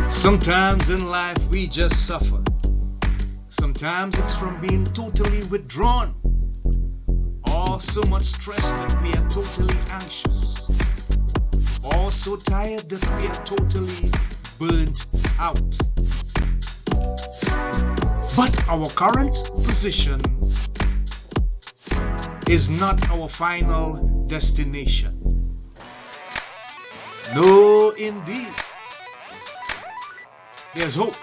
Sometimes in life we just suffer. Sometimes it's from being totally withdrawn, or so much stress that we are totally anxious, or so tired that we are totally burnt out. But our current position is not our final destination. No, indeed. There's hope.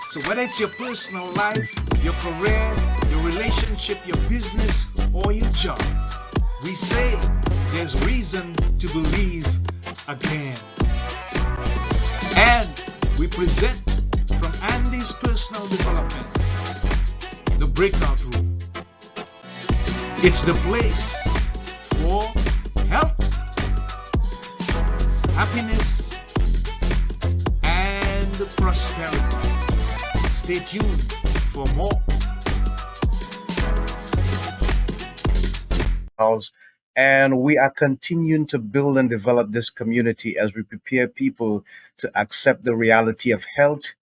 So whether it's your personal life, your career, your relationship, your business, or your job, we say there's reason to believe again. And we present from Andy's personal development, the breakout room. It's the place for health, happiness, and prosperity. Stay tuned for more. And we are continuing to build and develop this community as we prepare people to accept the reality of health,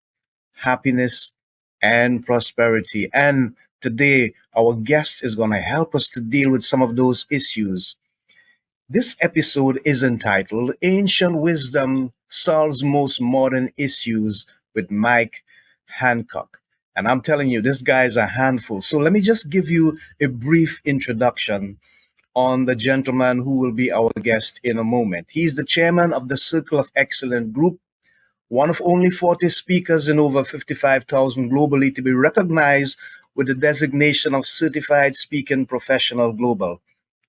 happiness, and prosperity. And today, our guest is going to help us to deal with some of those issues. This episode is entitled Ancient Wisdom Solves Most Modern Issues with Mike Handcock. And I'm telling you, this guy is a handful. So let me just give you a brief introduction on the gentleman who will be our guest in a moment. He's the chairman of the Circle of Excellence Group, one of only 40 speakers in over 55,000 globally to be recognized with the designation of Certified Speaking Professional Global.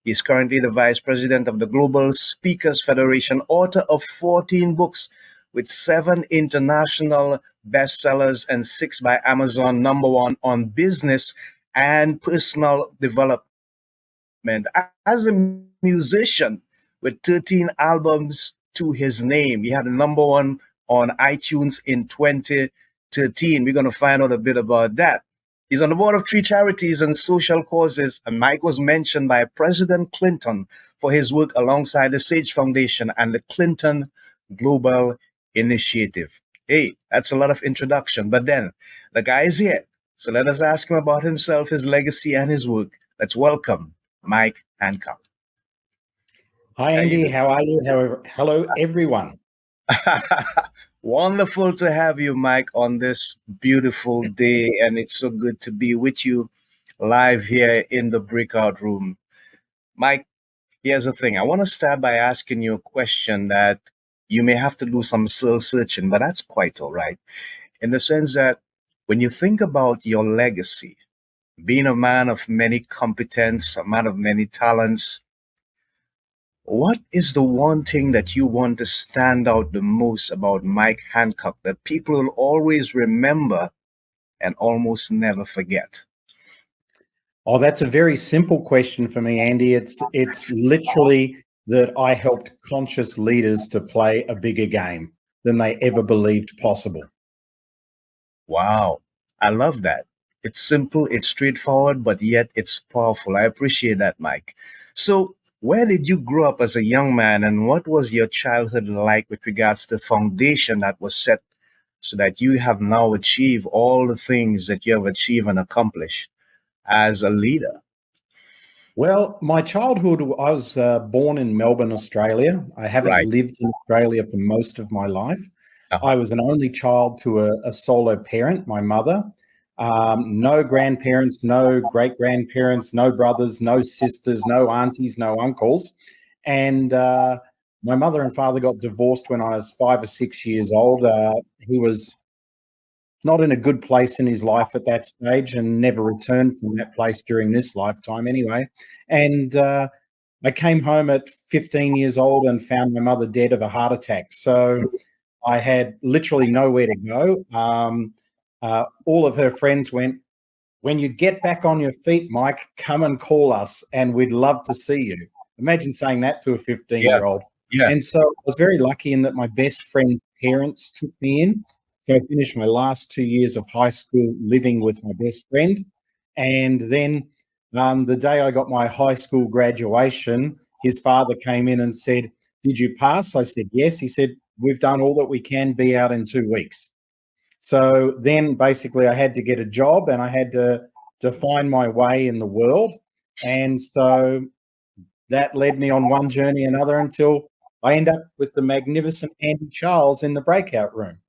He's currently the vice president of the Global Speakers Federation, author of 14 books with 7 international bestsellers and 6 by Amazon #1 on business and personal development. As a musician with 13 albums to his name, he had a #1 on iTunes in 2013. We're going to find out a bit about that. He's on the board of 3 charities and social causes, and Mike was mentioned by President Clinton for his work alongside the Sage Foundation and the Clinton Global Initiative. Hey, that's a lot of introduction, but then the guy is here. So let us ask him about himself, his legacy, and his work. Let's welcome Mike Handcock. Hi, Andy. How are you? Hello, everyone. Wonderful to have you, Mike, on this beautiful day, and it's so good to be with you live here in the breakout room. Mike, here's the thing. I want to start by asking you a question that you may have to do some soul searching, but that's quite all right. In the sense that when you think about your legacy, being a man of many competence, a man of many talents, what is the one thing that you want to stand out the most about Mike Handcock that people will always remember and almost never forget? Oh, that's a very simple question for me, Andy. It's literally that I helped conscious leaders to play a bigger game than they ever believed possible. Wow, I love that. It's simple, it's straightforward, but yet it's powerful. I appreciate that, Mike. So, where did you grow up as a young man, and what was your childhood like with regards to the foundation that was set so that you have now achieved all the things that you have achieved and accomplished as a leader? Well, my childhood, I was born in Melbourne, Australia. I haven't Right. lived in Australia for most of my life. Uh-huh. I was an only child to a solo parent, my mother. No grandparents, no great-grandparents, no brothers, no sisters, no aunties, no uncles. And my mother and father got divorced when I was 5 or 6 years old. He was not in a good place in his life at that stage and never returned from that place during this lifetime anyway. And I came home at 15 years old and found my mother dead of a heart attack. So I had literally nowhere to go. All of her friends went, "When you get back on your feet, Mike, come and call us and we'd love to see you." Imagine saying that to a 15-year-old. Yeah. And so I was very lucky in that my best friend's parents took me in. So I finished my last 2 years of high school living with my best friend. And then the day I got my high school graduation, his father came in and said, "Did you pass?" I said, "Yes." He said, we've done all that we can, be out in 2 weeks. So then basically I had to get a job and I had to find my way in the world. And so that led me on one journey another until I end up with the magnificent Andy Charles in the breakout room.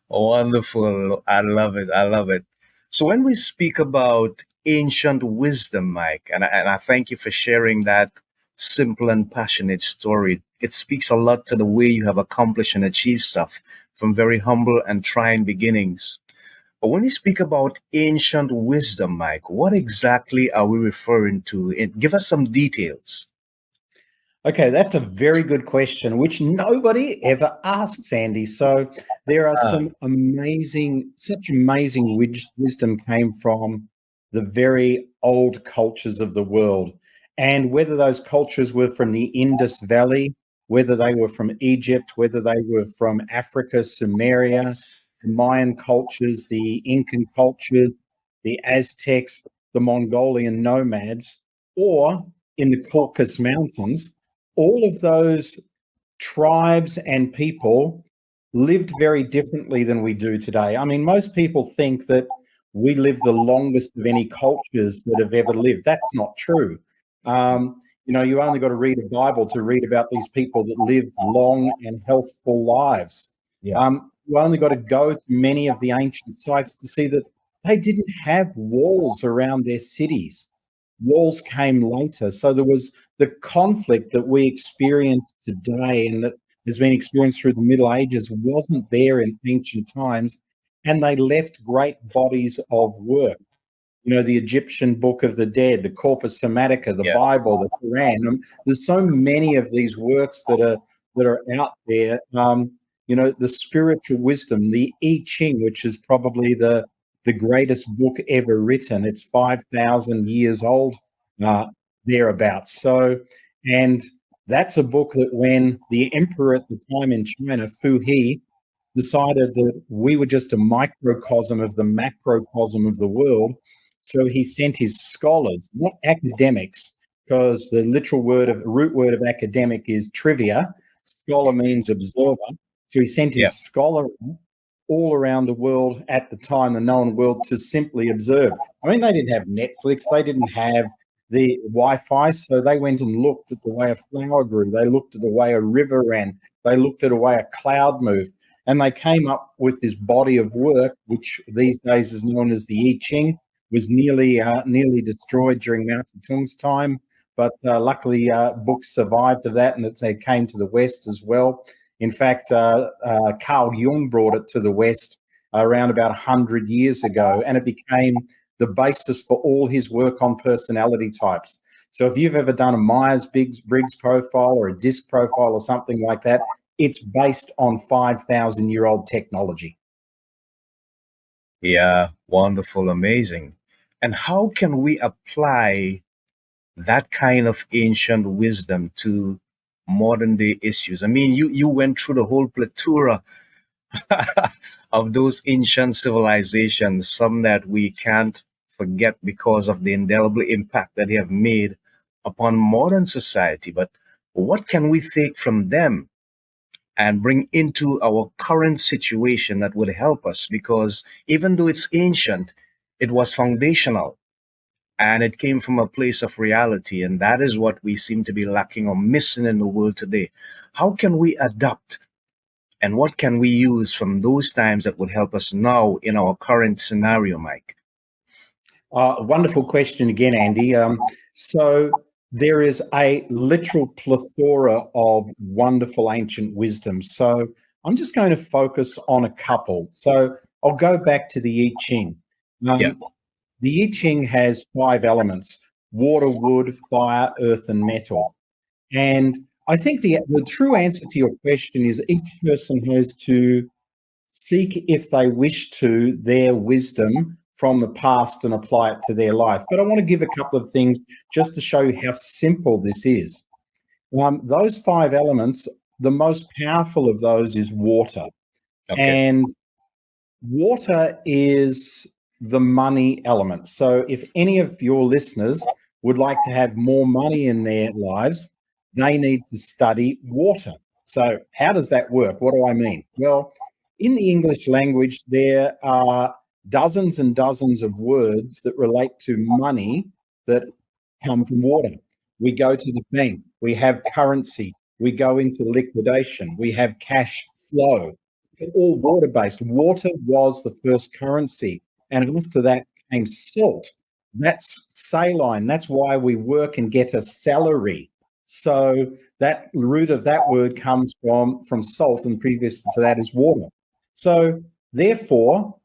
Wonderful. I love it. I love it. So when we speak about ancient wisdom, Mike, and I thank you for sharing that simple and passionate story. It speaks a lot to the way you have accomplished and achieved stuff from very humble and trying beginnings. But when you speak about ancient wisdom, Mike, what exactly are we referring to? Give us some details. Okay, that's a very good question, which nobody ever asks, Andy. So there are Ah, such amazing wisdom came from the very old cultures of the world. And whether those cultures were from the Indus Valley, whether they were from Egypt, whether they were from Africa, Sumeria, the Mayan cultures, the Incan cultures, the Aztecs, the Mongolian nomads, or in the Caucasus Mountains, all of those tribes and people lived very differently than we do today. I mean, most people think that we live the longest of any cultures that have ever lived. That's not true. You only got to read a Bible to read about these people that lived long and healthful lives. yeah, You only got to go to many of the ancient sites to see that they didn't have walls around their cities. Walls came later. So there was the conflict that we experience today and that has been experienced through the Middle Ages wasn't there in ancient times. And they left great bodies of work. The Egyptian Book of the Dead, the Corpus Hermetica, the yeah, Bible, the Quran. There's so many of these works that are out there. The spiritual wisdom, the I Ching, which is probably the greatest book ever written. It's 5,000 years old, uh, thereabouts. So, and that's a book that when the emperor at the time in China, Fu He, decided that we were just a microcosm of the macrocosm of the world. So he sent his scholars, not academics, because the literal root word of academic is trivia. Scholar means observer. So he sent yeah, his scholar all around the world at the time, the known world, to simply observe. I mean, they didn't have Netflix, they didn't have the Wi-Fi, so they went and looked at the way a flower grew, they looked at the way a river ran, they looked at the way a cloud moved, and they came up with this body of work, which these days is known as the I Ching, was nearly destroyed during Mao Zedong's time, but luckily books survived of that, and it came to the West as well. In fact, Carl Jung brought it to the West around about 100 years ago, and it became the basis for all his work on personality types. So if you've ever done a Myers-Briggs profile or a DISC profile or something like that, it's based on 5,000-year-old technology. yeah. Wonderful, amazing. And how can we apply that kind of ancient wisdom to modern day issues? I mean, you went through the whole plethora of those ancient civilizations, some that we can't forget because of the indelible impact that they have made upon modern society. But what can we take from them and bring into our current situation that would help us? Because even though it's ancient, it was foundational and it came from a place of reality. And that is what we seem to be lacking or missing in the world today. How can we adapt? And what can we use from those times that would help us now in our current scenario, Mike? Wonderful question again, Andy. So there is a literal plethora of wonderful ancient wisdom. So I'm just going to focus on a couple. So I'll go back to the I Ching. Yeah, The I Ching has 5 elements: water, wood, fire, earth, and metal. And I think the true answer to your question is each person has to seek, if they wish to, their wisdom from the past and apply it to their life. But I want to give a couple of things just to show you how simple this is. Those 5 elements, the most powerful of those is water. okay. And water is the money element. So if any of your listeners would like to have more money in their lives, they need to study water. So how does that work? What do I mean? Well, in the English language, there are dozens and dozens of words that relate to money that come from water. We go to the bank, we have currency, we go into liquidation, we have cash flow. They're all water based. Water was the first currency. And after that came salt. That's saline. That's why we work and get a salary. So that root of that word comes from salt, and previous to that is water. So therefore,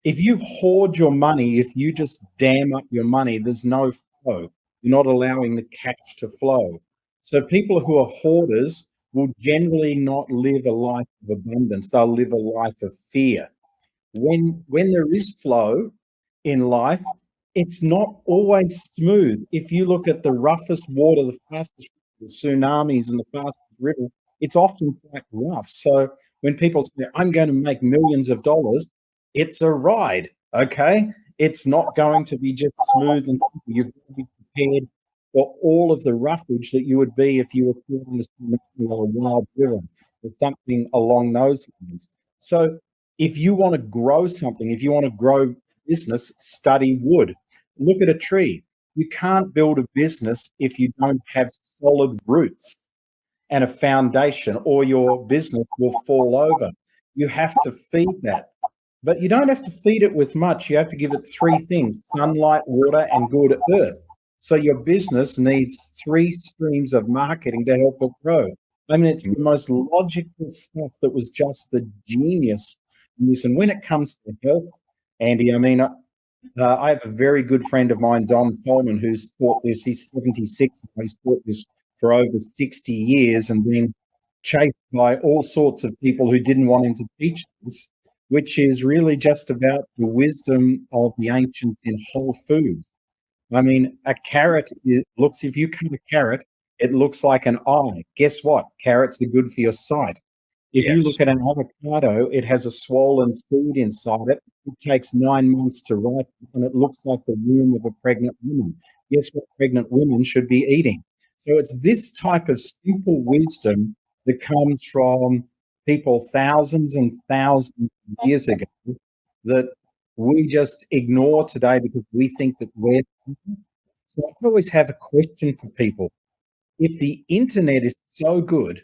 if you hoard your money, if you just dam up your money, there's no flow. You're not allowing the cash to flow. So people who are hoarders will generally not live a life of abundance. They'll live a life of fear. When there is flow in life, it's not always smooth. If you look at the roughest water, the fastest tsunamis and the fastest river, it's often quite rough. So when people say, I'm going to make millions of dollars, it's a ride, okay? It's not going to be just smooth and you've got to be prepared for all of the roughage that you would be if you were caught in a wild river or something along those lines. So if you want to grow something, if you want to grow business, study wood. Look at a tree. You can't build a business if you don't have solid roots and a foundation, or your business will fall over. You have to feed that. But you don't have to feed it with much. You have to give it three things: sunlight, water, and good earth. So your business needs three streams of marketing to help it grow. I mean, it's the most logical stuff that was just the genius in this. And when it comes to health, Andy, I mean, I have a very good friend of mine, Don Coleman, who's taught this. He's 76. He's taught this for over 60 years and been chased by all sorts of people who didn't want him to teach this, which is really just about the wisdom of the ancients in whole foods. I mean, a carrot looks, if you cut a carrot, it looks like an eye. Guess what? Carrots are good for your sight. If you look at an avocado, it has a swollen seed inside it. It takes 9 months to ripen, and it looks like the womb of a pregnant woman. Guess what pregnant women should be eating? So it's this type of simple wisdom that comes from people thousands and thousands of years ago that we just ignore today because we think that we're. So I always have a question for people. If the internet is so good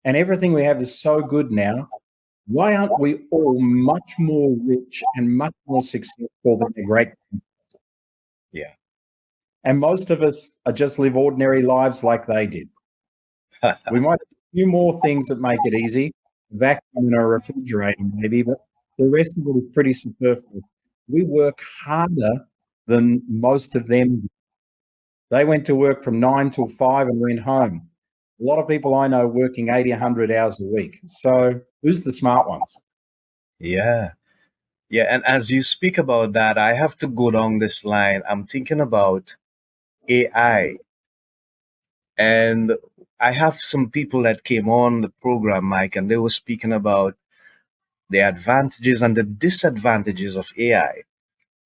and everything we have is so good now, why aren't we all much more rich and much more successful than the great? Yeah. And most of us are just live ordinary lives like they did. We might have a few more things that make it easy, vacuum in a refrigerator maybe, but the rest of it is pretty superfluous. We work harder than most of them. They went to work from 9 till 5 and went home. A lot of people I know working 80, 100 hours a week. So who's the smart ones? Yeah. Yeah. And as you speak about that, I have to go down this line. I'm thinking about AI. And I have some people that came on the program, Mike, and they were speaking about the advantages and the disadvantages of AI.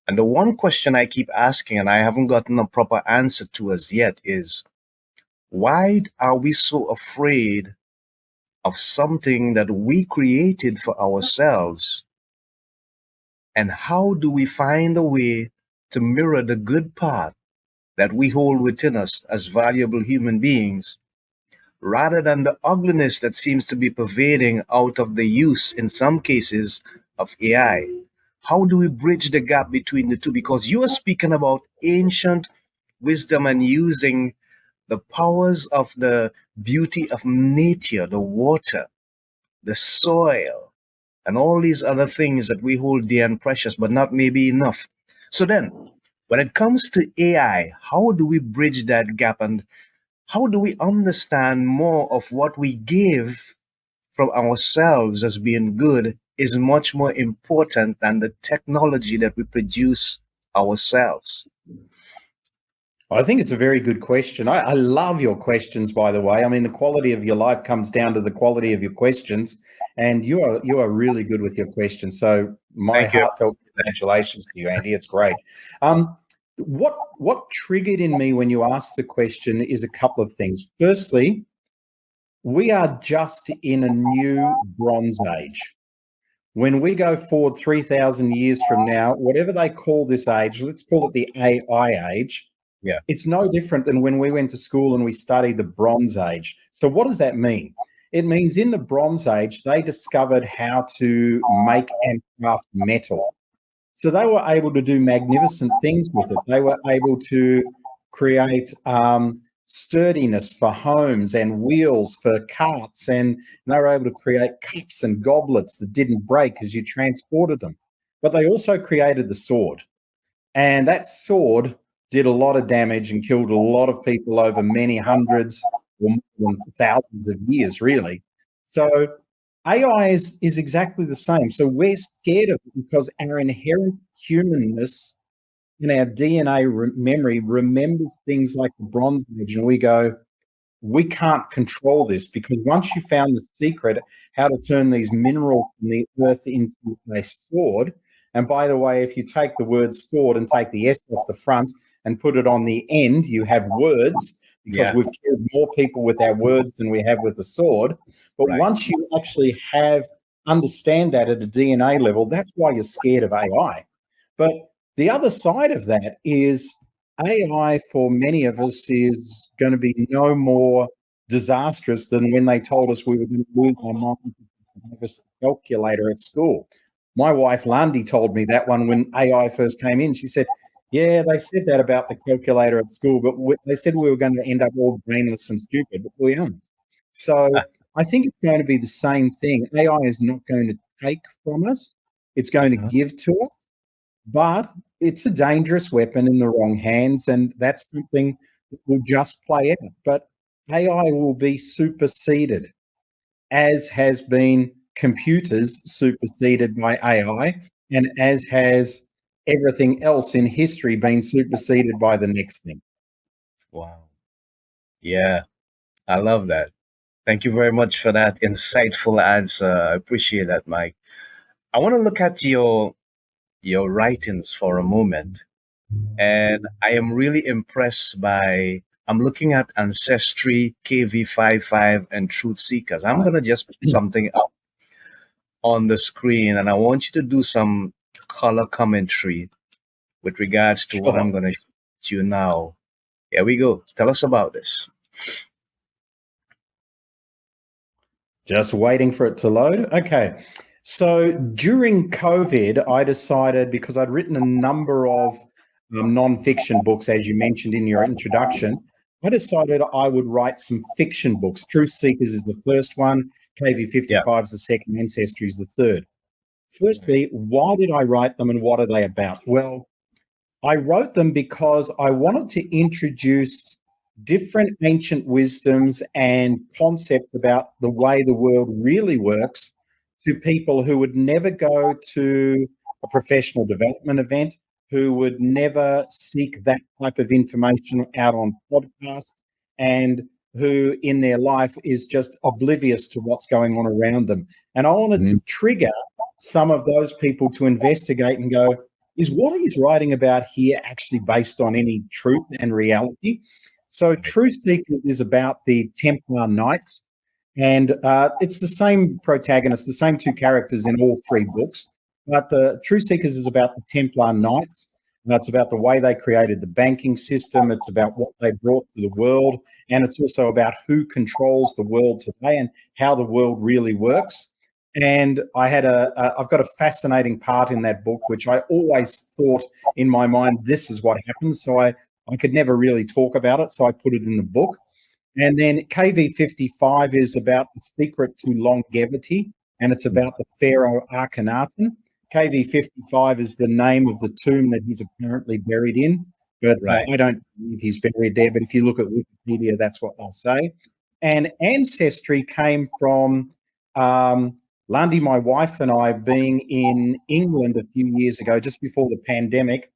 And the one question I keep asking, and I haven't gotten a proper answer to as yet, is why are we so afraid of something that we created for ourselves? And how do we find a way to mirror the good part that we hold within us as valuable human beings, rather than the ugliness that seems to be pervading out of the use, in some cases, of AI? How do we bridge the gap between the two? Because you are speaking about ancient wisdom and using the powers of the beauty of nature, the water, the soil, and all these other things that we hold dear and precious, but not maybe enough. So then, when it comes to AI, how do we bridge that gap, and how do we understand more of what we give from ourselves as being good is much more important than the technology that we produce ourselves? I think it's a very good question. I love your questions, by the way. I mean, the quality of your life comes down to the quality of your questions, and you are really good with your questions. So my Thank you. heartfelt congratulations to you, Andy. It's great. What triggered in me when you asked the question is a couple of things. Firstly, We are just in a new Bronze Age. When we go forward 3,000 years from now, whatever they call this age, let's call it the AI age, Yeah. it's no different than when we went to school and we studied the Bronze Age. So what does that mean? It means in the Bronze Age, they discovered how to make and craft metal. So they were able to do magnificent things with it. They were able to create sturdiness for homes and wheels for carts, and they were able to create cups and goblets that didn't break as you transported them. But they also created the sword, and that sword did a lot of damage and killed a lot of people over many hundreds or more than thousands of years, really. So AI is exactly the same. So we're scared of it because our inherent humanness in our DNA memory remembers things like the Bronze Age, and we go, we can't control this because once you found the secret how to turn these minerals from the earth into a sword, and by the way, if you take the word sword and take the S off the front and put it on the end, you have words because Yeah. we've killed more people with our words than we have with the sword. But Right. once you actually understand that at a DNA level, that's why you're scared of AI. But the other side of that is AI for many of us is going to be no more disastrous than when they told us we were going to lose our minds and have us the calculator at school. My wife Landy told me that one when AI first came in. She said, "Yeah, they said that about the calculator at school, but they said we were going to end up all brainless and stupid, but we aren't." So I think it's going to be the same thing. AI is not going to take from us; it's going to Uh-huh. give to us, but it's a dangerous weapon in the wrong hands, and that's something that will just play out. But AI will be superseded, as has been computers superseded by AI, and as has everything else in history been superseded by the next thing. Wow. Yeah, I love that. Thank you very much for that insightful answer. I appreciate that, Mike. I want to look at your writings for a moment, and I am really impressed by. I'm looking at Ancestry, KV55, and Truth Seekers. I'm gonna just put something up on the screen, and I want you to do some color commentary with regards to what I'm Sure. gonna show you now. Here we go. Tell us about this. Just waiting for it to load. Okay. So during COVID, I decided because I'd written a number of non-fiction books, as you mentioned in your introduction, I decided I would write some fiction books. Truth Seekers is the first one, Yeah. KV55 is the second, Ancestry is the third. Right. Firstly, why did I write them and what are they about? Well, I wrote them because I wanted to introduce different ancient wisdoms and concepts about the way the world really works to people who would never go to a professional development event, who would never seek that type of information out on podcasts, and who in their life is just oblivious to what's going on around them. And I wanted to Mhm. trigger some of those people to investigate and go, is what he's writing about here actually based on any truth and reality? So, Right. Truth Seekers is about the Templar Knights, and it's the same protagonist, the same two characters in all three books. But the Truth Seekers is about the Templar Knights. It's about the way they created the banking system. It's about what they brought to the world, and it's also about who controls the world today and how the world really works. And I've got a fascinating part in that book, which I always thought in my mind, this is what happens. So I could never really talk about it. So I put it in the book. And then KV55 is about the secret to longevity, and it's about the Pharaoh Akhenaten. KV55 is the name of the tomb that he's apparently buried in, but Right. I don't believe he's buried there. But if you look at Wikipedia, that's what they'll say. And ancestry came from Lundy, my wife, and I being in England a few years ago, just before the pandemic,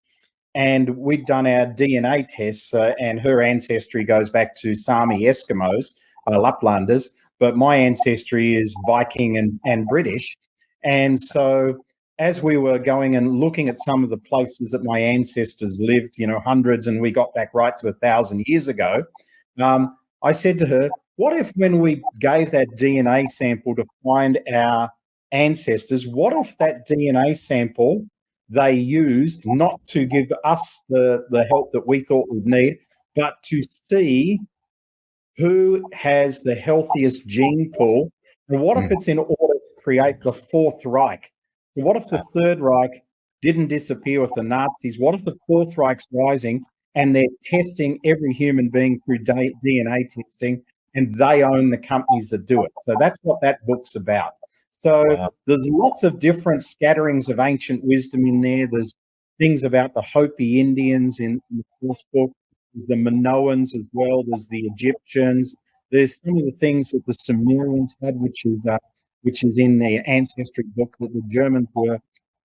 and we'd done our DNA tests, and her ancestry goes back to Sami Eskimos, Laplanders, but my ancestry is Viking and British. And so as we were going and looking at some of the places that my ancestors lived, hundreds, and we got back right to 1,000 years ago, I said to her, What if when we gave that DNA sample to find our ancestors, what if that DNA sample they used not to give us the help that we thought we'd need, but to see who has the healthiest gene pool? And what if Mm. it's in order to create the Fourth Reich? So what if the Third Reich didn't disappear with the Nazis? What if the Fourth Reich's rising and they're testing every human being through DNA testing and they own the companies that do it? So that's what that book's about. So Wow. there's lots of different scatterings of ancient wisdom in there. There's things about the Hopi Indians in the first book. There's the Minoans as well. There's the Egyptians. There's some of the things that the Sumerians had, which is in their ancestry book that the Germans were,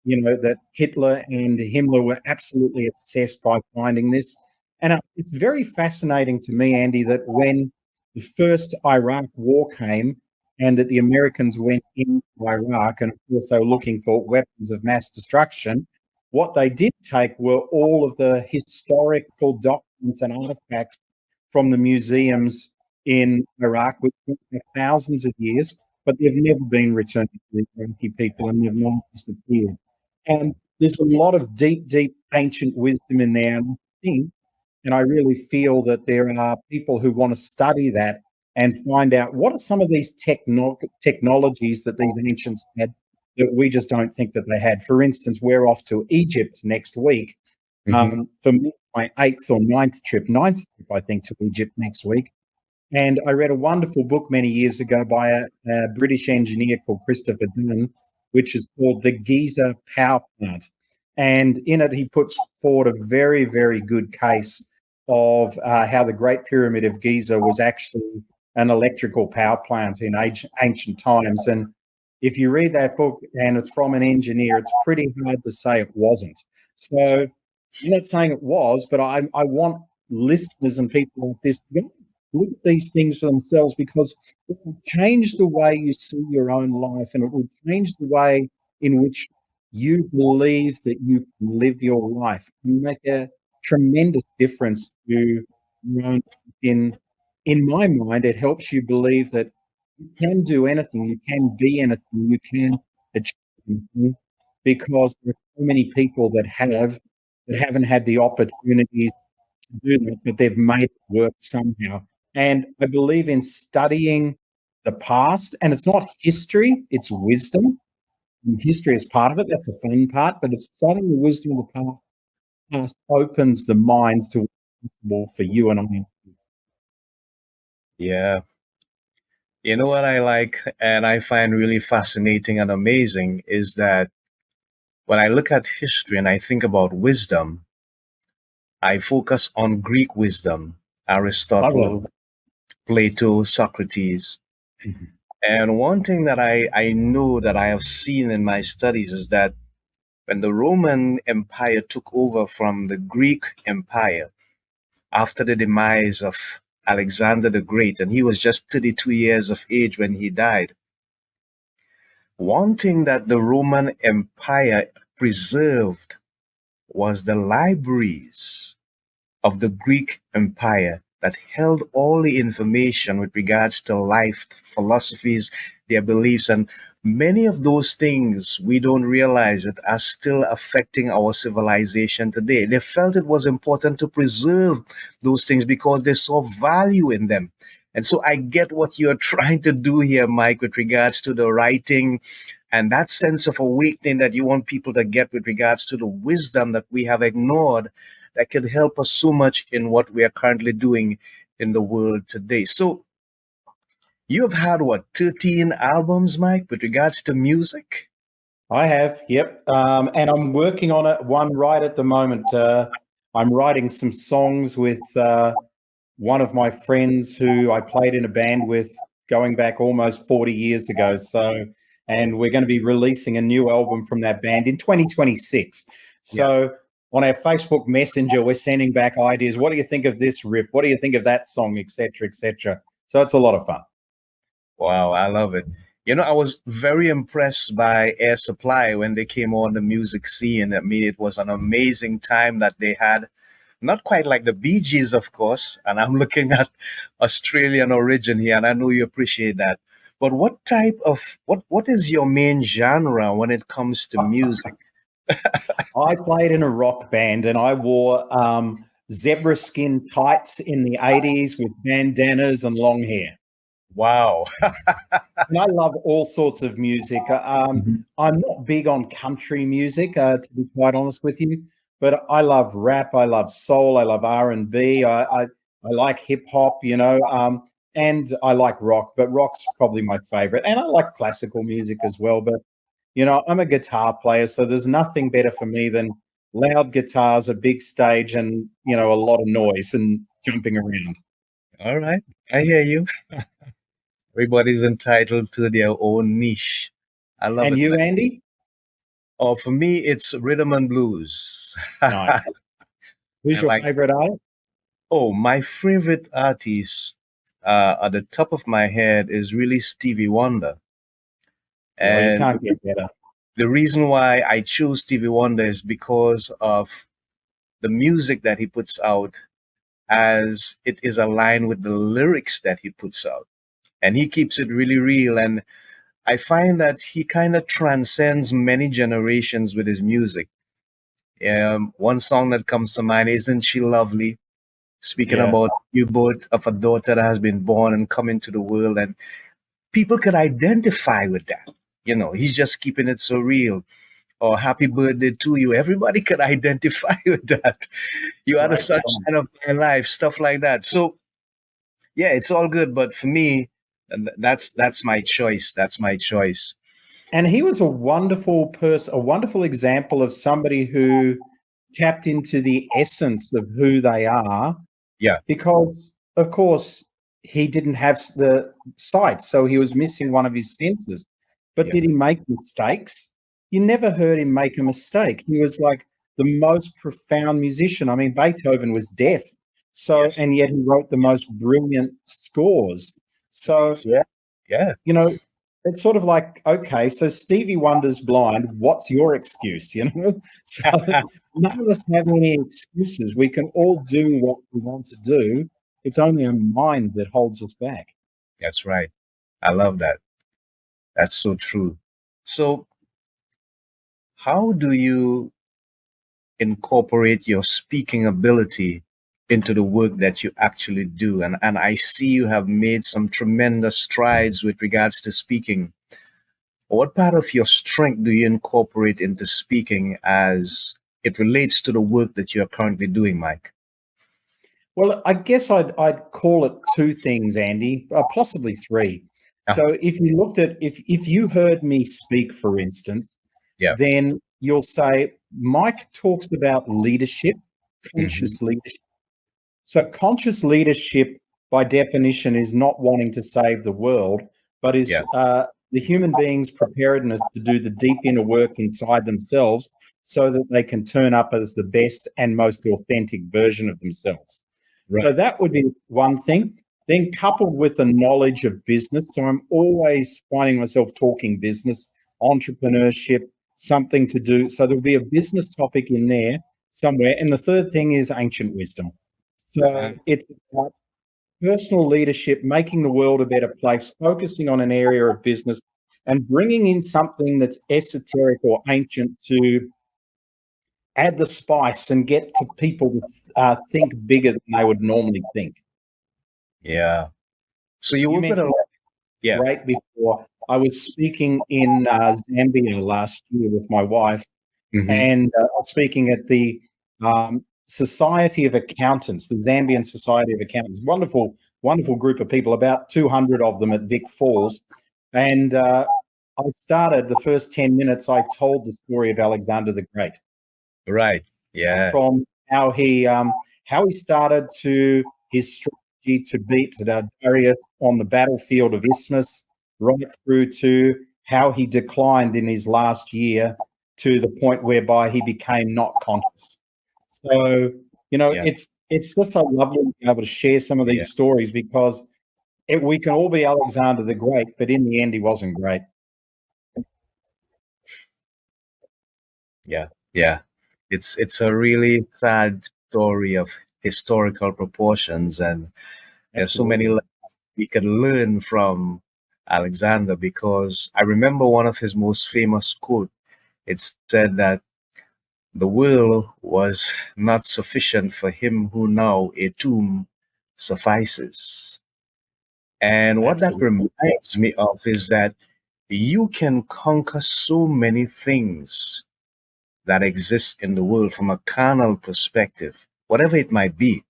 that Hitler and Himmler were absolutely obsessed by finding this. And it's very fascinating to me, Andy, that when the first Iraq war came and that the Americans went into Iraq, and of course they were looking for weapons of mass destruction, what they did take were all of the historical documents and artifacts from the museums in Iraq, which went back thousands of years, but they've never been returned to the Iraqi people and they've not disappeared. And there's a lot of deep, deep ancient wisdom in there. And I think, and I really feel that there are people who want to study that and find out what are some of these technologies that these ancients had that we just don't think that they had. For instance, we're off to Egypt next week. Mhm. For me, my ninth trip, I think, to Egypt next week. And I read a wonderful book many years ago by a British engineer called Christopher Dunn, which is called The Giza Power Plant. And in it, he puts forward a very, very good case of how the Great Pyramid of Giza was actually an electrical power plant in ancient times. And if you read that book and it's from an engineer, it's pretty hard to say it wasn't. So I'm not saying it was, but I want listeners and people like this to go look at these things for themselves because it will change the way you see your own life and it will change the way in which you believe that you can live your life and make a tremendous difference to your own life. In my mind, it helps you believe that you can do anything, you can be anything, you can achieve anything because there are so many people that haven't had the opportunities to do that, but they've made it work somehow. And I believe in studying the past, and it's not history, it's wisdom. And history is part of it, that's the fun part, but it's studying the wisdom of the past opens the mind to what's possible for you and I. Yeah. You know what I like and I find really fascinating and amazing is that when I look at history and I think about wisdom, I focus on Greek wisdom, Lovely. Aristotle, Plato, Socrates. Mhm. And one thing that I know that I have seen in my studies is that when the Roman Empire took over from the Greek Empire after the demise of Alexander the Great, and he was just 32 years of age when he died, one thing that the Roman Empire preserved was the libraries of the Greek Empire that held all the information with regards to life, philosophies, their beliefs, and many of those things we don't realize it are still affecting our civilization today. They felt it was important to preserve those things because they saw value in them. And so I get what you're trying to do here, Mike, with regards to the writing and that sense of awakening that you want people to get with regards to the wisdom that we have ignored that could help us so much in what we are currently doing in the world today. So you have had what, 13 albums, Mike, with regards to music? I have, yep. And I'm working on one right at the moment. I'm writing some songs with one of my friends who I played in a band with going back almost 40 years ago. So, and we're going to be releasing a new album from that band in 2026. Yeah. So, on our Facebook Messenger, we're sending back ideas. What do you think of this riff? What do you think of that song, etc., etc.? So, it's a lot of fun. Wow, I love it. You know, I was very impressed by Air Supply when they came on the music scene. I mean, it was an amazing time that they had not quite like the Bee Gees, of course. And I'm looking at Australian origin here, and I know you appreciate that. But what type of what is your main genre when it comes to music? I played in a rock band and I wore zebra skin tights in the 80s with bandanas and long hair. Wow. And I love all sorts of music. Mhm. I'm not big on country music, to be quite honest with you, but I love rap. I love soul. I love R&B. I like hip hop, and I like rock, but rock's probably my favorite. And I like classical music as well. But, I'm a guitar player, so there's nothing better for me than loud guitars, a big stage, and, a lot of noise and jumping around. All right. I hear you. Everybody's entitled to their own niche. I love And it, you, man. Andy? Oh, for me, it's rhythm and blues. Nice. Who's I your like, favorite artist? oh, my favorite artist at the top of my head is really Stevie Wonder. Well, you And can't get better. the reason why I chose Stevie Wonder is because of the music that he puts out, as it is aligned with the lyrics that he puts out. And he keeps it really real. And I find that he kind of transcends many generations with his music. One song that comes to mind, Isn't She Lovely? Speaking Yeah. about you both of a daughter that has been born and come into the world, and people could identify with that. He's just keeping it so real. Or happy birthday to you. Everybody could identify with that. You are the Great sunshine song. of my life, stuff like that. So yeah, it's all good. But for me, that's my choice. That's my choice. And he was a wonderful person, a wonderful example of somebody who tapped into the essence of who they are Yeah. because, of course, he didn't have the sight, so he was missing one of his senses. But Yeah. did he make mistakes? You never heard him make a mistake. He was like the most profound musician. I mean, Beethoven was deaf, so Yes. and yet he wrote the most brilliant scores. So Yeah. Yeah. you know, it's sort of like, okay, so Stevie Wonder's blind. What's your excuse? So none of us have any excuses. We can all do what we want to do. It's only a mind that holds us back. That's right. I love that. That's so true. So, how do you incorporate your speaking ability into the work that you actually do? And I see you have made some tremendous strides with regards to speaking. What part of your strength do you incorporate into speaking as it relates to the work that you're currently doing, Mike? Well, I guess I'd call it two things, Andy, possibly three. Ah, So if you looked at if you heard me speak, for instance, yeah. then you'll say Mike talks about leadership, Hmm. conscious leadership. So conscious leadership, by definition, is not wanting to save the world, but Yeah. is the human being's preparedness to do the deep inner work inside themselves so that they can turn up as the best and most authentic version of themselves. So Right. that would be one thing. Then coupled with a knowledge of business. So I'm always finding myself talking business, entrepreneurship, something to do. So there'll be a business topic in there somewhere. And the third thing is ancient wisdom. Uh, So it's about personal leadership, making the world a better place, focusing on an area of business, and bringing in something that's esoteric or ancient to add the spice and get to people to think bigger than they would normally think. yeah. So you You work with a mentioned lot. Yeah. great before. I was speaking in Zambia last year with my wife, Hmm. and I was speaking at the Society of Accountants, the Zambian Society of Accountants. Wonderful, wonderful group of people, about 200 of them at Vic Falls. And I started the first 10 minutes, I told the story of Alexander the Great, Right. Yeah. from how he started to his strategy to beat Darius on the battlefield of Isthmus, right through to how he declined in his last year to the point whereby he became not conscious. So Yeah. it's just so lovely to be able to share some of Yeah. these stories because we can all be Alexander the Great, but in the end, he wasn't great. Yeah. Yeah. It's a really sad story of historical proportions, and there's so many Absolutely. lessons we can learn from Alexander, because I remember one of his most famous quote. It said that the world was not sufficient for him who now a tomb suffices. And what that Absolutely. reminds me of is that you can conquer so many things that exist in the world from a carnal perspective, whatever it might be.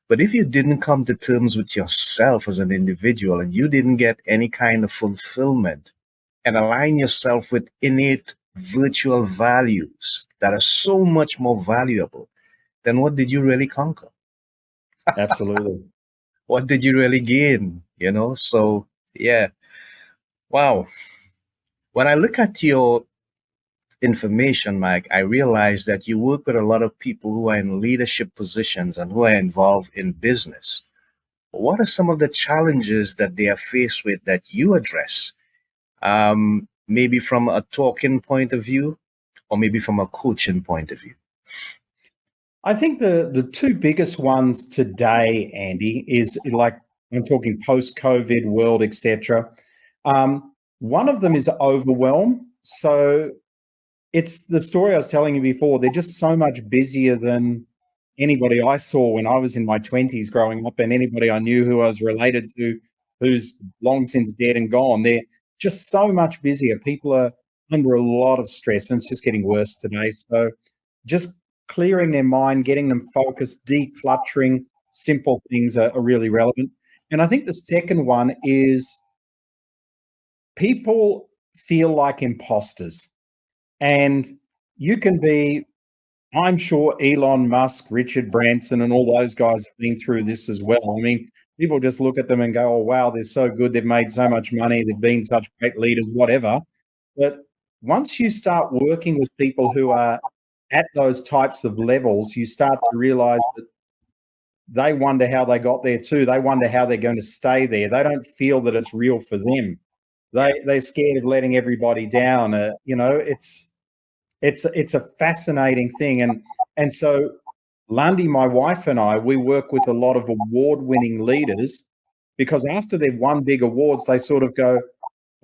But if you didn't come to terms with yourself as an individual and you didn't get any kind of fulfillment and align yourself with innate virtual values that are so much more valuable, then what did you really conquer? Absolutely. What did you really gain? So yeah, wow. When I look at your information, Mike, I realize that you work with a lot of people who are in leadership positions and who are involved in business. What are some of the challenges that they are faced with that you address? Maybe from a talking point of view, or maybe from a coaching point of view. I think the two biggest ones today, Andy, is like I'm talking post-COVID world, etc. One of them is overwhelm. So it's the story I was telling you before. They're just so much busier than anybody I saw when I was in my 20s growing up, and anybody I knew who I was related to who's long since dead and gone. They're just so much busier. People are under a lot of stress, and it's just getting worse today. So just clearing their mind, getting them focused, decluttering simple things are really relevant. And I think the second one is people feel like imposters. And you can be, I'm sure Elon Musk, Richard Branson, and all those guys have been through this as well. I mean, people just look at them and go, oh, wow, they're so good. They've made so much money. They've been such great leaders, whatever. But once you start working with people who are at those types of levels, you start to realize that they wonder how they got there too. They wonder how they're going to stay there. They don't feel that it's real for them. Yeah. They're scared of letting everybody down. It's a fascinating thing, and so Lundy, my wife, and I, we work with a lot of award-winning leaders because after they've won big awards, they sort of go,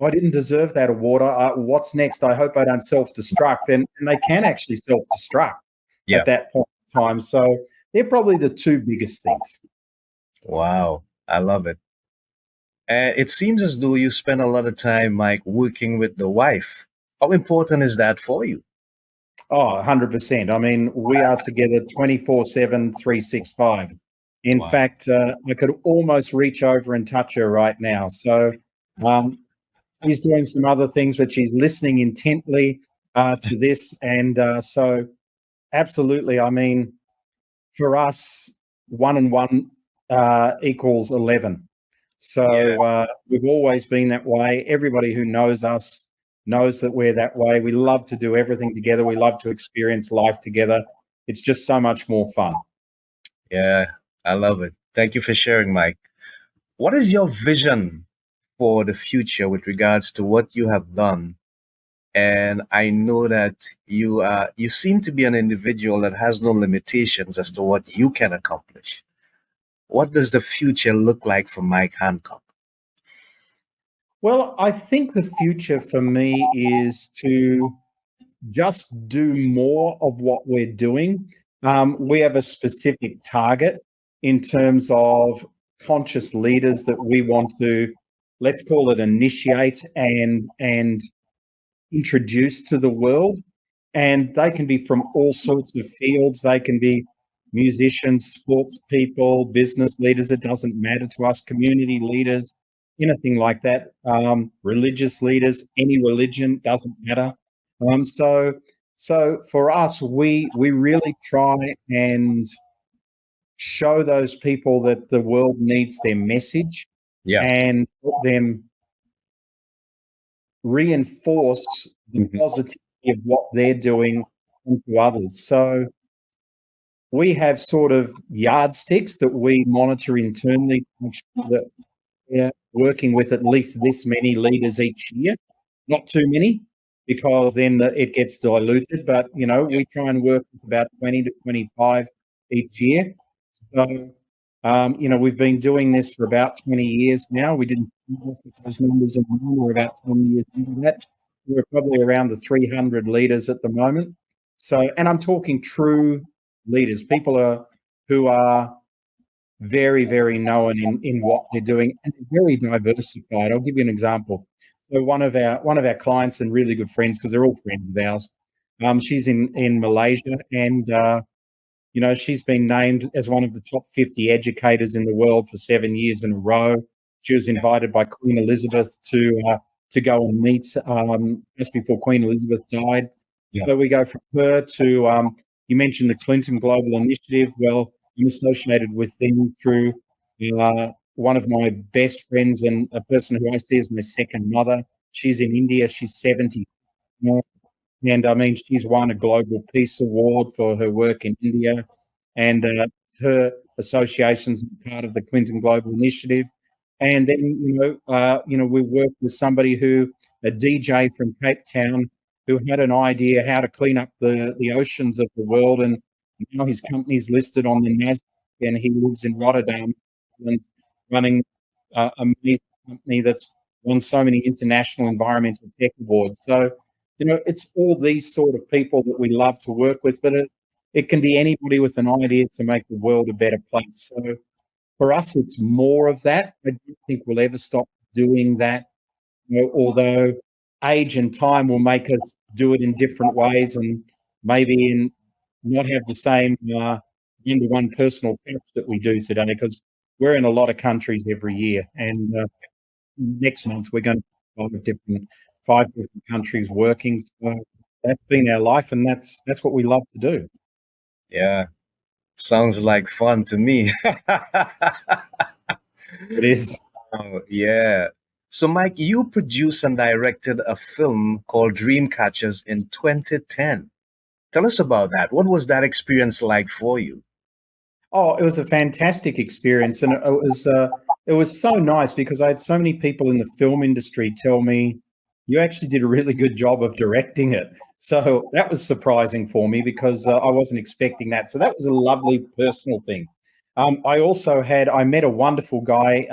I didn't deserve that award. What's next? I hope I don't self-destruct. And they can actually self-destruct Yeah. at that point in time. So they're probably the two biggest things. Wow. I love it. It seems as though you spend a lot of time, Mike, working with the wife. How important is that for you? Oh, 100%. I mean, we are together 24/7, 365. In Wow. fact, I could almost reach over and touch her right now. So she's doing some other things, but she's listening intently to this. And so absolutely, I mean, for us, 1 and 1 equals 11. So we've always been that way. Everybody who knows us knows that we're that way. We love to do everything together. We love to experience life together. It's just so much more fun. Yeah, I love it. Thank you for sharing, Mike. What is your vision for the future with regards to what you have done? And I know that you seem to be an individual that has no limitations as to what you can accomplish. What does the future look like for Mike Hancock? Well, I think the future for me is to just do more of what we're doing. We have a specific target in terms of conscious leaders that we want to, let's call it, initiate and introduce to the world. And they can be from all sorts of fields. They can be musicians, sports people, business leaders. It doesn't matter to us, community leaders, anything like that. Religious leaders, any religion, doesn't matter. So for us, we really try and show those people that the world needs their message Yeah. and help them reinforce the Mhm. positivity of what they're doing into others. So we have sort of yardsticks that we monitor internally to make sure that we're working with at least this many leaders each year, not too many, because then it gets diluted. But, Yeah. we try and work with about 20 to 25 each year. So, we've been doing this for about 20 years now. We didn't start off with those numbers in mind. We're about 10 years into that. We're probably around the 300 leaders at the moment. So, and I'm talking true leaders, who are very, very known in what they're doing and very diversified. I'll give you an example. So one of our clients and really good friends, because they're all friends of ours, she's in Malaysia, and she's been named as one of the top 50 educators in the world for 7 years in a row. She was invited by Queen Elizabeth to go and meet just before Queen Elizabeth died. Yeah. So we go from her to you mentioned the Clinton Global Initiative. Well, I'm associated with them through one of my best friends and a person who I see as my second mother. She's in India. She's 70. And I mean, she's won a Global Peace Award for her work in India, and her association's part of the Clinton Global Initiative. And then, we worked with somebody a DJ from Cape Town, who had an idea how to clean up the oceans of the world. And his company's listed on the NASDAQ, and he lives in Rotterdam and running a amazing company that's won so many international environmental tech awards. So, it's all these sort of people that we love to work with, but it can be anybody with an idea to make the world a better place. So for us, it's more of that. I don't think we'll ever stop doing that, although age and time will make us do it in different ways, and maybe not have the same one-to-one personal touch that we do today, because we're in a lot of countries every year. And next month, we're going to five different countries working. So that's been our life, and that's what we love to do. Yeah. Sounds like fun to me. It is. Oh, yeah. So, Mike, you produced and directed a film called Dreamcatchers in 2010. Tell us about that. What was that experience like for you? Oh, it was a fantastic experience, and it was so nice because I had so many people in the film industry tell me, you actually did a really good job of directing it. So that was surprising for me, because I wasn't expecting that. So that was a lovely personal thing. I met a wonderful guy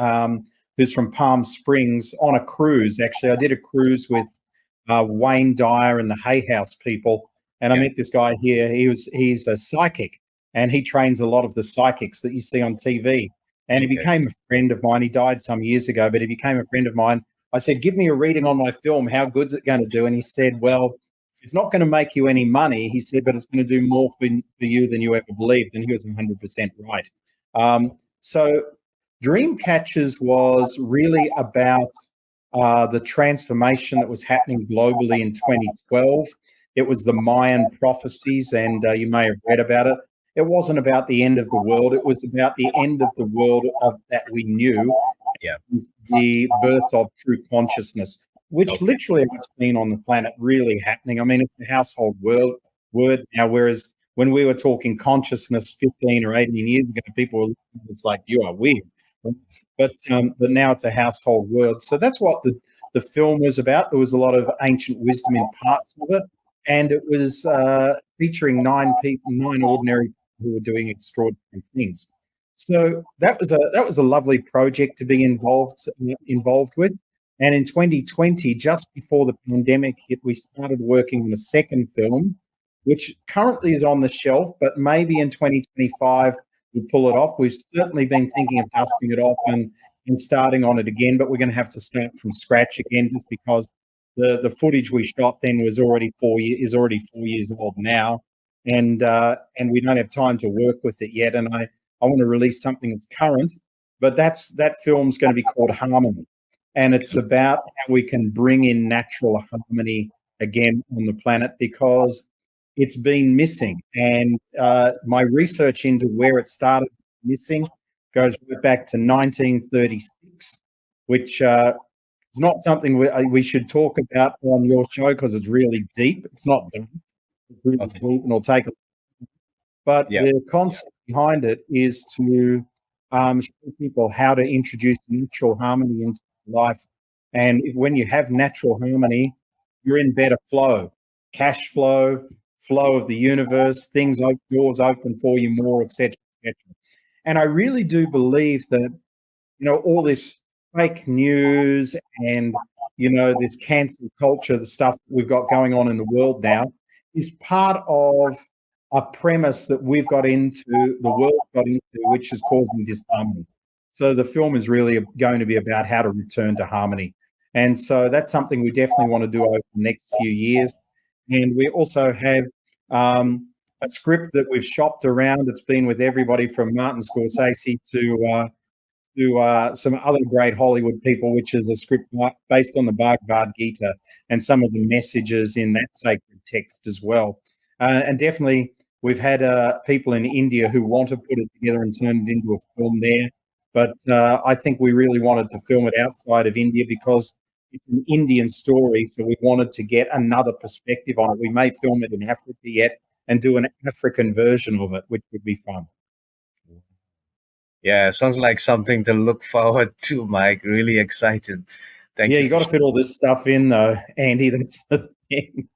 who's from Palm Springs on a cruise. Actually, I did a cruise with Wayne Dyer and the Hay House people, and I Yeah. met this guy here. He's a psychic, and he trains a lot of the psychics that you see on TV. And he Okay. became a friend of mine. He died some years ago, but he became a friend of mine. I said, give me a reading on my film. How good's it going to do? And he said, well, it's not going to make you any money. He said, but it's going to do more for you than you ever believed. And he was 100% right. So Dreamcatchers was really about the transformation that was happening globally in 2012. It was the Mayan prophecies, and you may have read about it. It wasn't about the end of the world. It was about the end of the world that we knew, Yeah. the birth of true consciousness, which Okay. literally I've seen on the planet really happening. I mean, it's a household word now, whereas when we were talking consciousness 15 or 18 years ago, people were looking, it's like, you are weird. But now it's a household word. So that's what the film was about. There was a lot of ancient wisdom in parts of it, and it was featuring nine ordinary people who were doing extraordinary things. So that was a lovely project to be involved with. And in 2020, just before the pandemic hit, we started working on a second film, which currently is on the shelf, but maybe in 2025 we'll pull it off. We've certainly been thinking of dusting it off and starting on it again, but we're going to have to start from scratch again, just because the footage we shot then is already 4 years old now, and we don't have time to work with it yet. And I want to release something that's current, but that film's going to be called Harmony, and it's about how we can bring in natural harmony again on the planet, because it's been missing. And my research into where it started missing goes right back to 1936, which is not something we should talk about on your show, because it's really deep. It's not deep, it's really Okay. deep, and it'll take but Yeah. the concept behind it is to show people how to introduce natural harmony into life. And when you have natural harmony, you're in better flow, cash flow, flow of the universe, things open, doors open for you more, etc., etc. And I really do believe that, all this fake news and, this cancel culture, the stuff that we've got going on in the world now, is part of a premise that the world got into, which is causing disharmony. So the film is really going to be about how to return to harmony. And so that's something we definitely want to do over the next few years. And we also have a script that we've shopped around. It's been with everybody from Martin Scorsese to some other great Hollywood people, which is a script based on the Bhagavad Gita and some of the messages in that sacred text as well. And definitely, we've had people in India who want to put it together and turn it into a film there. But I think we really wanted to film it outside of India because it's an Indian story, so we wanted to get another perspective on it. We may film it in Africa yet and do an African version of it, which would be fun. Yeah, sounds like something to look forward to, Mike. Really excited. Thank Yeah, you you got to fit all this stuff in, though, Andy. That's the thing.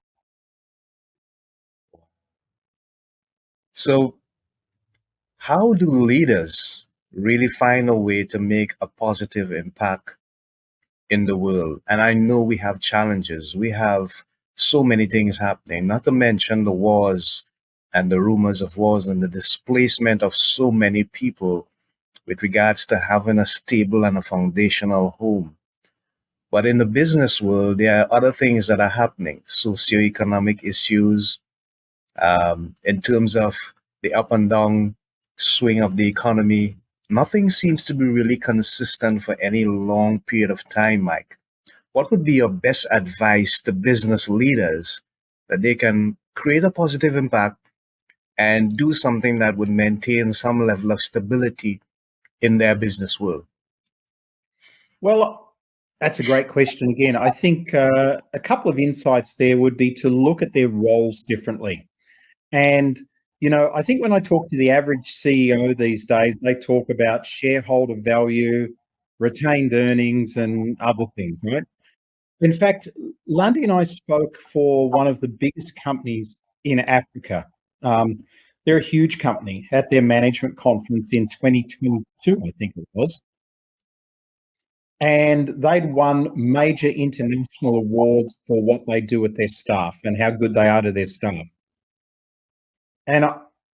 So, how do leaders really find a way to make a positive impact in the world? And I know we have challenges. We have so many things happening, not to mention the wars and the rumors of wars and the displacement of so many people with regards to having a stable and a foundational home. But in the business world, there are other things that are happening, socioeconomic issues, in terms of the up and down swing of the economy. Nothing seems to be really consistent for any long period of time, Mike. What would be your best advice to business leaders that they can create a positive impact and do something that would maintain some level of stability in their business world? Well, that's a great question. Again, I think a couple of insights there would be to look at their roles differently. And, I think when I talk to the average CEO these days, they talk about shareholder value, retained earnings, and other things, right? In fact, Lundy and I spoke for one of the biggest companies in Africa. They're a huge company at their management conference in 2022, I think it was. And they'd won major international awards for what they do with their staff and how good they are to their staff. And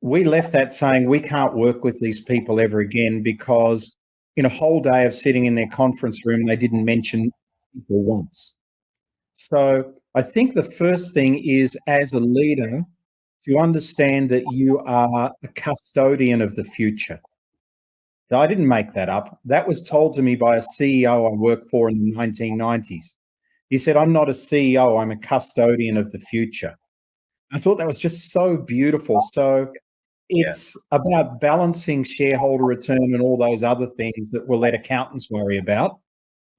we left that saying we can't work with these people ever again because in a whole day of sitting in their conference room, they didn't mention people once. So I think the first thing is, as a leader, to understand that you are a custodian of the future. I didn't make that up. That was told to me by a CEO I worked for in the 1990s. He said, "I'm not a CEO, I'm a custodian of the future." I thought that was just so beautiful. So it's about balancing shareholder return and all those other things that we'll let accountants worry about,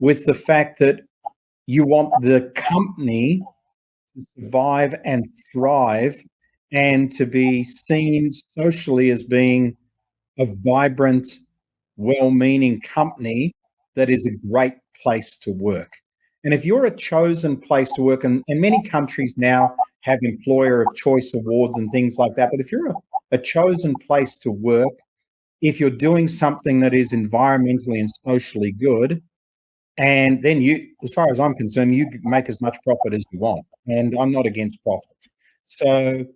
with the fact that you want the company to survive and thrive and to be seen socially as being a vibrant, well-meaning company that is a great place to work. And if you're a chosen place to work, and many countries now have employer of choice awards and things like that, but if you're a chosen place to work, if you're doing something that is environmentally and socially good, and then you, as far as I'm concerned, you make as much profit as you want. And I'm not against profit. So,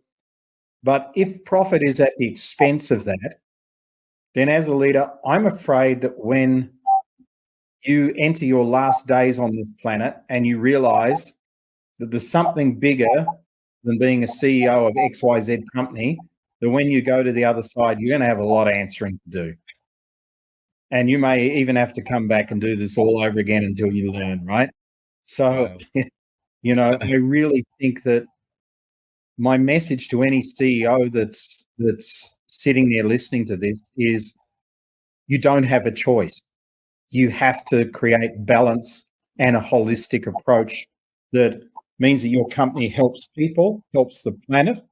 but if profit is at the expense of that, then as a leader, I'm afraid that when you enter your last days on this planet and you realize that there's something bigger than being a CEO of XYZ company, that when you go to the other side, you're going to have a lot of answering to do. And you may even have to come back and do this all over again until you learn, right? So, I really think that my message to any CEO that's sitting there listening to this is you don't have a choice. You have to create balance and a holistic approach that means that your company helps people, helps the planet,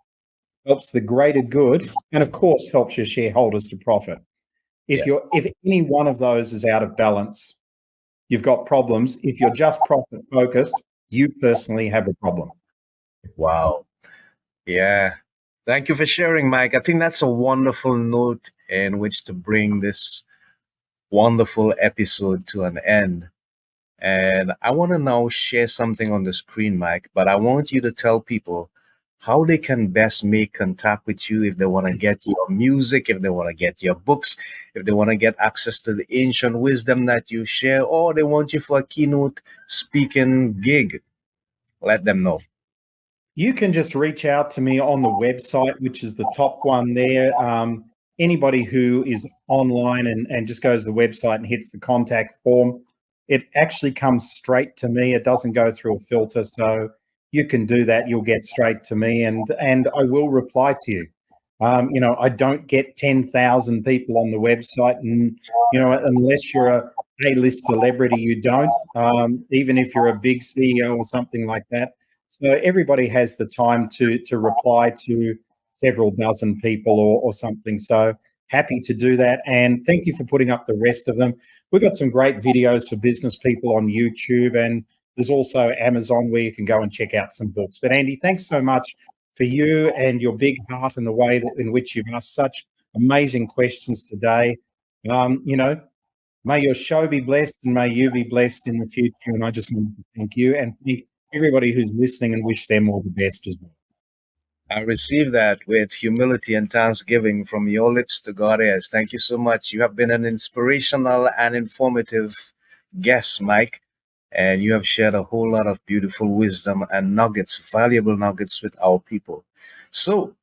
helps the greater good, and of course helps your shareholders to profit. If any one of those is out of balance, you've got problems. If you're just profit focused, you personally have a problem. Wow. Yeah. Thank you for sharing, Mike. I think that's a wonderful note in which to bring this wonderful episode to an end. And I want to now share something on the screen, Mike, but I want you to tell people how they can best make contact with you if they want to get your music, if they want to get your books, if they want to get access to the ancient wisdom that you share, or they want you for a keynote speaking gig. Let them know. You can just reach out to me on the website, which is the top one there. Anybody who is online and just goes to the website and hits the contact form, it actually comes straight to me. It doesn't go through a filter. So you can do that. You'll get straight to me and I will reply to you. I don't get 10,000 people on the website, and unless you're a A-list celebrity, you don't. Even if you're a big CEO or something like that. So everybody has the time to reply to several dozen people or something. So happy to do that, and thank you for putting up the rest of them. We've got some great videos for business people on YouTube, and there's also Amazon where you can go and check out some books. But Andy, thanks so much for you and your big heart and the way in which you've asked such amazing questions today. You know, may your show be blessed and may you be blessed in the future. And I just want to thank you and thank everybody who's listening and wish them all the best as well. I receive that with humility and thanksgiving from your lips to God ears. Thank you so much. You have been an inspirational and informative guest, Mike, and you have shared a whole lot of beautiful wisdom and nuggets, valuable nuggets with our people. So,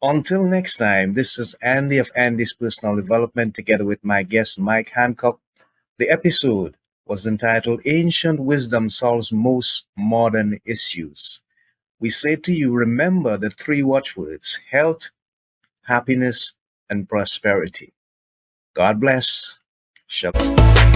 until next time, this is Andy of Andy's Personal Development together with my guest, Mike Handcock. The episode was entitled Ancient Wisdom Solves Most Modern Issues. We say to you, remember the three watchwords: health, happiness, and prosperity. God bless. Shalom.